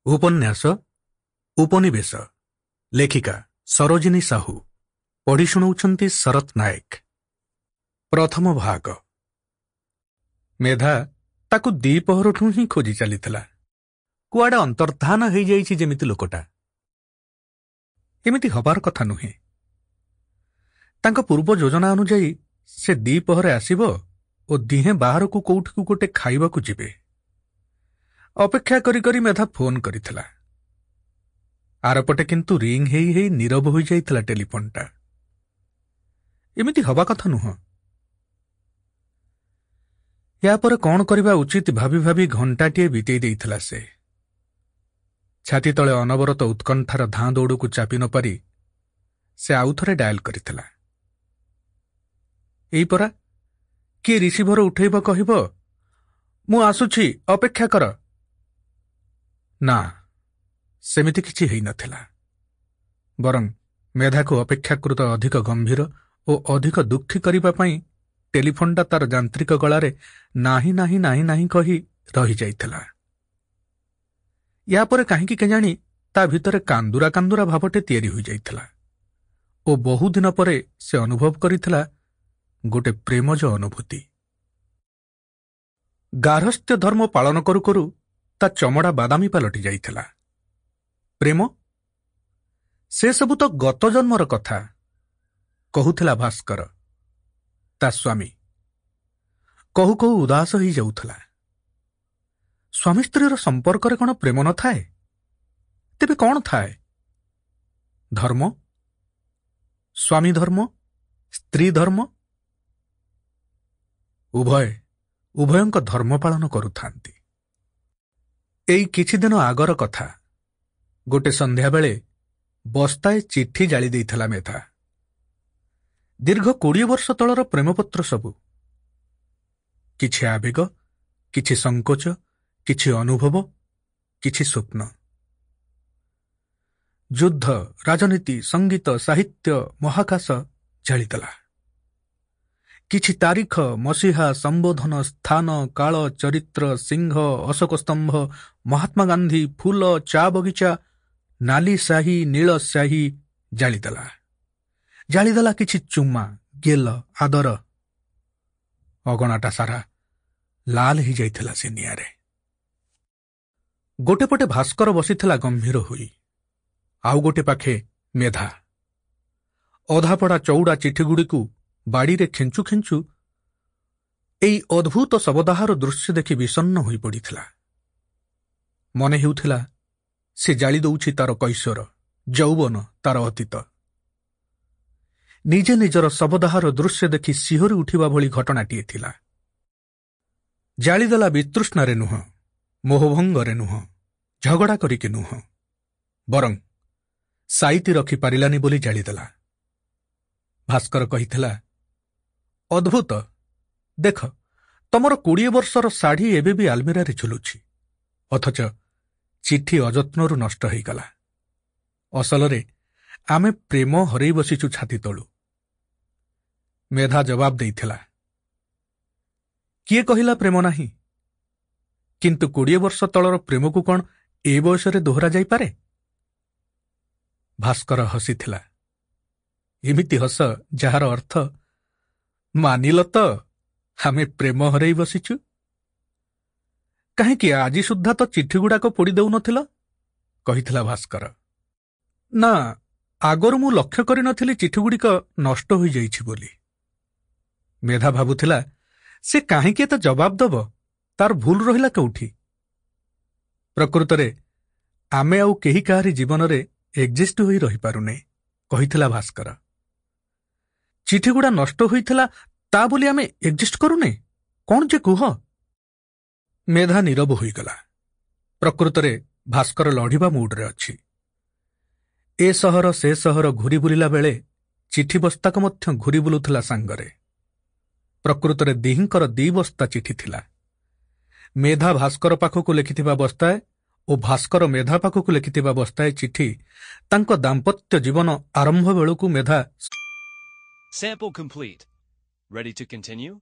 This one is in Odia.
ଉପନ୍ୟାସ ଉପନିବେଶ ଲେଖିକା ସରୋଜିନୀ ସାହୁ ପଢ଼ି ଶୁଣାଉଛନ୍ତି ଶରତ ନାୟକ। ପ୍ରଥମ ଭାଗ। ମେଧା ତାକୁ ଦ୍ୱିପହରଠୁ ହିଁ ଖୋଜି ଚାଲିଥିଲା। କୁଆଡ଼େ ଅନ୍ତର୍ଦ୍ଧାନ ହେଇଯାଇଛି ଯେମିତି ଲୋକଟା। ଏମିତି ହବାର କଥା ନୁହେଁ। ତାଙ୍କ ପୂର୍ବ ଯୋଜନା ଅନୁଯାୟୀ ସେ ଦ୍ୱିପହରେ ଆସିବ ଓ ଦିହେଁ ବାହାରକୁ କୋଉଠିକୁ ଗୋଟେ ଖାଇବାକୁ ଯିବେ। ଅପେକ୍ଷା କରି କରି ମେଧା ଫୋନ୍ କରିଥିଲା। ଆରପଟେ କିନ୍ତୁ ରିଙ୍ଗ ହେଇ ହେଇ ନୀରବ ହୋଇଯାଇଥିଲା ଟେଲିଫୋନ୍ଟା। ଏମିତି ହବା କଥା ନୁହଁ। ୟାପରେ କ'ଣ କରିବା ଉଚିତ ଭାବି ଭାବି ଘଣ୍ଟାଟିଏ ବିତେଇ ଦେଇଥିଲା ସେ। ଛାତି ତଳେ ଅନବରତ ଉତ୍କଣ୍ଠାର ଧାଁ ଦୌଡ଼କୁ ଚାପି ନ ପାରି ସେ ଆଉଥରେ ଡାଏଲ୍ କରିଥିଲା। ଏଇପରା କିଏ ରିସିଭର ଉଠେଇବ କହିବ, ମୁଁ ଆସୁଛି ଅପେକ୍ଷା କର। ନା, ସେମିତି କିଛି ହେଇନଥିଲା। ବରଂ ମେଧାକୁ ଅପେକ୍ଷାକୃତ ଅଧିକ ଗମ୍ଭୀର ଓ ଅଧିକ ଦୁଃଖୀ କରିବା ପାଇଁ ଟେଲିଫୋନ୍ଟା ତାର ଯାନ୍ତ୍ରିକ ଗଳାରେ ନାହିଁ ନାହିଁ ନାହିଁ ନାହିଁ କହି ରହିଯାଇଥିଲା। ୟାପରେ କାହିଁକି କେଜାଣି ତା ଭିତରେ କାନ୍ଦୁରା କାନ୍ଦୁରା ଭାବଟେ ତିଆରି ହୋଇଯାଇଥିଲା ଓ ବହୁଦିନ ପରେ ସେ ଅନୁଭବ କରିଥିଲା ଗୋଟେ ପ୍ରେମଜ ଅନୁଭୂତି। ଗାର୍ହସ୍ଥ୍ୟ ଧର୍ମ ପାଳନ କରୁ କରୁ ତା ଚମଡ଼ା ବାଦାମୀ ପାଲଟି ଯାଇଥିଲା। ପ୍ରେମ ସେସବୁ ତ ଗତ ଜନ୍ମର କଥା, କହୁଥିଲା ଭାସ୍କର, ତା ସ୍ୱାମୀ। କହୁ କହୁ ଉଦାସ ହେଇଯାଉଥିଲା। ସ୍ୱାମୀ ସ୍ତ୍ରୀର ସମ୍ପର୍କରେ କ'ଣ ପ୍ରେମ ନଥାଏ? ତେବେ କ'ଣ ଥାଏ? ଧର୍ମ, ସ୍ୱାମୀ ଧର୍ମ, ସ୍ତ୍ରୀ ଧର୍ମ। ଉଭୟଙ୍କ ଧର୍ମ ପାଳନ କରୁଥାନ୍ତି। ଏଇ କିଛିଦିନ ଆଗର କଥା। ଗୋଟେ ସନ୍ଧ୍ୟାବେଳେ ବସ୍ତାଏ ଚିଠି ଜାଳି ଦେଇଥିଲା ମେଧା। ଦୀର୍ଘ 20 ବର୍ଷ ତଳର ପ୍ରେମପତ୍ର ସବୁ। କିଛି ଆବେଗ, କିଛି ସଙ୍କୋଚ, କିଛି ଅନୁଭବ, କିଛି ସ୍ୱପ୍ନ। ଯୁଦ୍ଧ, ରାଜନୀତି, ସଙ୍ଗୀତ, ସାହିତ୍ୟ, ମହାକାଶ ଜାଳିଦେଲା। କିଛି ତାରିଖ, ମସିହା, ସମ୍ବୋଧନ, ସ୍ଥାନ, କାଳ, ଚରିତ୍ର, ସିଂହ, ଅଶୋକ ସ୍ତମ୍ଭ, ମହାତ୍ମା ଗାନ୍ଧୀ, ଫୁଲ, ଚା ବଗିଚା, ନାଲି ସ୍ୟାହି, ନୀଳ ସ୍ୟାହି ଜାଳିଦେଲା। ଜାଳିଦେଲା କିଛି ଚୁମା, ଗେଲ, ଆଦର। ଅଗଣାଟା ସାରା ଲାଲ ହେଇଯାଇଥିଲା ସେ ନିଆଁରେ। ଗୋଟେ ପଟେ ଭାସ୍କର ବସିଥିଲା ଗମ୍ଭୀର ହୋଇ, ଆଉ ଗୋଟେ ପାଖେ ମେଧା। ଅଧାପଡ଼ା ଚଉଡ଼ା ଚିଠିଗୁଡ଼ିକୁ ବାଡ଼ିରେ ଖେଞ୍ଚୁ ଖେଞ୍ଚୁ ଏଇ ଅଦ୍ଭୁତ ଶବଦାହର ଦୃଶ୍ୟ ଦେଖି ବିଷଣ୍ଣ ହୋଇପଡ଼ିଥିଲା। ମନେ ହେଉଥିଲା ସେ ଜାଳି ଦଉଛି ତାର କୈଶୋର, ଯୌବନ, ତାର ଅତୀତ। ନିଜେ ନିଜର ଶବଦାହର ଦୃଶ୍ୟ ଦେଖି ଶିହରି ଉଠିବା ଭଳି ଘଟଣାଟିଏ ଥିଲା। ଜାଳିଦେଲା ବିତୃଷ୍ଣାରେ ନୁହଁ, ମୋହଭଙ୍ଗରେ ନୁହଁ, ଝଗଡ଼ା କରିକି ନୁହଁ, ବରଂ ସାଇତି ରଖି ପାରିଲାନି ବୋଲି ଜାଳିଦେଲା। ଭାସ୍କର କହିଥିଲା, ଅଦ୍ଭୁତ, ଦେଖ, ତମର 20 ବର୍ଷର ଶାଢ଼ୀ ଏବେ ବି ଆଲମିରାରେ ଝୁଲୁଛି, ଅଥଚ ଚିଠି ଅଯତ୍ନରୁ ନଷ୍ଟ ହେଇଗଲା। ଅସଲରେ ଆମେ ପ୍ରେମ ହରେଇ ବସିଛୁ ଛାତି ତଳୁ। ମେଧା ଜବାବ ଦେଇଥିଲା, କିଏ କହିଲା ପ୍ରେମ ନାହିଁ? କିନ୍ତୁ 20 ବର୍ଷ ତଳର ପ୍ରେମକୁ କ'ଣ ଏ ବୟସରେ ଦୋହରା ଯାଇପାରେ? ଭାସ୍କର ହସିଥିଲା। ଏମିତି ହସ ଯାହାର ଅର୍ଥ, ମାନିଲ ତ ଆମେ ପ୍ରେମ ହରେଇ ବସିଛୁ। କାହିଁକି ଆଜି ସୁଦ୍ଧା ତ ଚିଠିଗୁଡ଼ାକ ପୋଡ଼ି ଦେଉନଥିଲ? କହିଥିଲା ଭାସ୍କର। ନା, ଆଗରୁ ମୁଁ ଲକ୍ଷ୍ୟ କରିନଥିଲି ଚିଠିଗୁଡ଼ିକ ନଷ୍ଟ ହୋଇଯାଇଛି ବୋଲି। ମେଧା ଭାବୁଥିଲା ସେ କାହିଁକି ଏତେ ଜବାବ ଦେବ, ତାର ଭୁଲ ରହିଲା କେଉଁଠି? ପ୍ରକୃତରେ ଆମେ ଆଉ କେହି କାହାରି ଜୀବନରେ ଏକ୍ଜିଷ୍ଟ ହୋଇ ରହିପାରୁନେ, କହିଥିଲା ଭାସ୍କର। ଚିଠିଗୁଡ଼ା ନଷ୍ଟ ହୋଇଥିଲା ତା ବୋଲି ଆମେ ଏକ୍ଜିଷ୍ଟ କରୁନେ? କ'ଣ ଯେ କୁହ? ମେଧା ନୀରବ ହୋଇଗଲା। ପ୍ରକୃତରେ ଭାସ୍କର ଲଢ଼ିବା ମୁଡ୍ରେ ଅଛି। ଏ ସହର ସେ ସହର ଘୁରି ବୁଲିଲା ବେଳେ ଚିଠି ବସ୍ତାକ ମଧ୍ୟ ଘୁରି ବୁଲୁଥିଲା ସାଙ୍ଗରେ। ପ୍ରକୃତରେ ଦିହିଁଙ୍କର 2 ବସ୍ତା ଚିଠି ଥିଲା। ମେଧା ଭାସ୍କର ପାଖକୁ ଲେଖିଥିବା ବସ୍ତାଏ ଓ ଭାସ୍କର ମେଧା ପାଖକୁ ଲେଖିଥିବା ବସ୍ତାଏ ଚିଠି ତାଙ୍କ ଦାମ୍ପତ୍ୟ ଜୀବନ ଆରମ୍ଭ ବେଳକୁ ମେଧା Sample complete. Ready to continue?